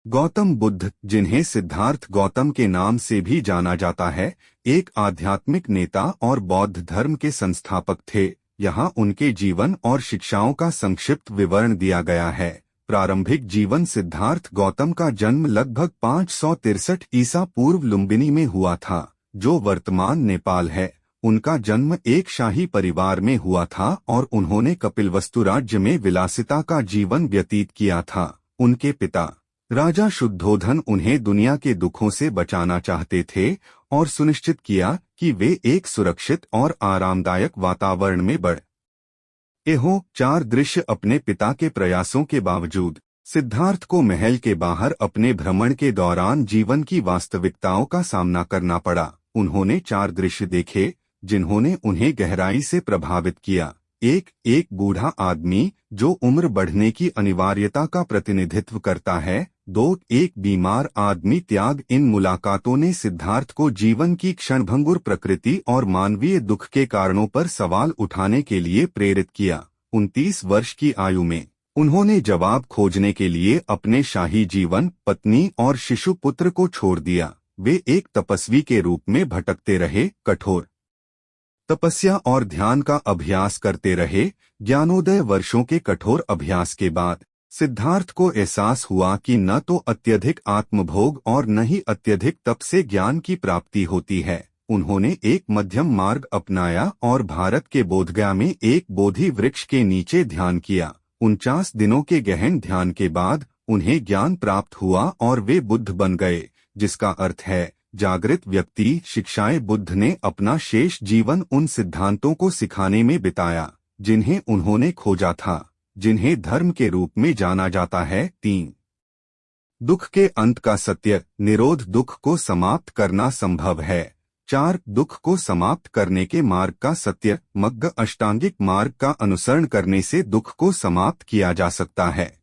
गौतम बुद्ध, जिन्हें सिद्धार्थ गौतम के नाम से भी जाना जाता है, एक आध्यात्मिक नेता और बौद्ध धर्म के संस्थापक थे। यहाँ उनके जीवन और शिक्षाओं का संक्षिप्त विवरण दिया गया है। प्रारंभिक जीवन। सिद्धार्थ गौतम का जन्म लगभग 563 ईसा पूर्व लुम्बिनी में हुआ था, जो वर्तमान नेपाल है। उनका जन्म एक शाही परिवार में हुआ था और उन्होंने कपिलवस्तु राज्य में विलासिता का जीवन व्यतीत किया था। उनके पिता राजा शुद्धोधन उन्हें दुनिया के दुखों से बचाना चाहते थे और सुनिश्चित किया कि वे एक सुरक्षित और आरामदायक वातावरण में बढ़े हों। 4 दृश्य। अपने पिता के प्रयासों के बावजूद सिद्धार्थ को महल के बाहर अपने भ्रमण के दौरान जीवन की वास्तविकताओं का सामना करना पड़ा। उन्होंने 4 दृश्य देखे जिन्होंने उन्हें गहराई से प्रभावित किया। एक बूढ़ा आदमी जो उम्र बढ़ने की अनिवार्यता का प्रतिनिधित्व करता है। 2 एक बीमार आदमी। त्याग। इन मुलाकातों ने सिद्धार्थ को जीवन की क्षणभंगुर प्रकृति और मानवीय दुख के कारणों पर सवाल उठाने के लिए प्रेरित किया। 29 वर्ष की आयु में उन्होंने जवाब खोजने के लिए अपने शाही जीवन, पत्नी और शिशु पुत्र को छोड़ दिया। वे एक तपस्वी के रूप में भटकते रहे, कठोर तपस्या और ध्यान का अभ्यास करते रहे। ज्ञानोदय। वर्षों के कठोर अभ्यास के बाद सिद्धार्थ को एहसास हुआ कि न तो अत्यधिक आत्मभोग और न ही अत्यधिक तप से ज्ञान की प्राप्ति होती है। उन्होंने एक मध्यम मार्ग अपनाया और भारत के बोधगया में एक बोधि वृक्ष के नीचे ध्यान किया। 49 दिनों के गहन ध्यान के बाद उन्हें ज्ञान प्राप्त हुआ और वे बुद्ध बन गए, जिसका अर्थ है जागृत व्यक्ति। शिक्षाएं। बुद्ध ने अपना शेष जीवन उन सिद्धांतों को सिखाने में बिताया जिन्हें उन्होंने खोजा था, जिन्हें धर्म के रूप में जाना जाता है। 3 दुख के अंत का सत्य। निरोध। दुख को समाप्त करना संभव है। 4 दुख को समाप्त करने के मार्ग का सत्य। मग्ग। अष्टांगिक मार्ग का अनुसरण करने से दुख को समाप्त किया जा सकता है।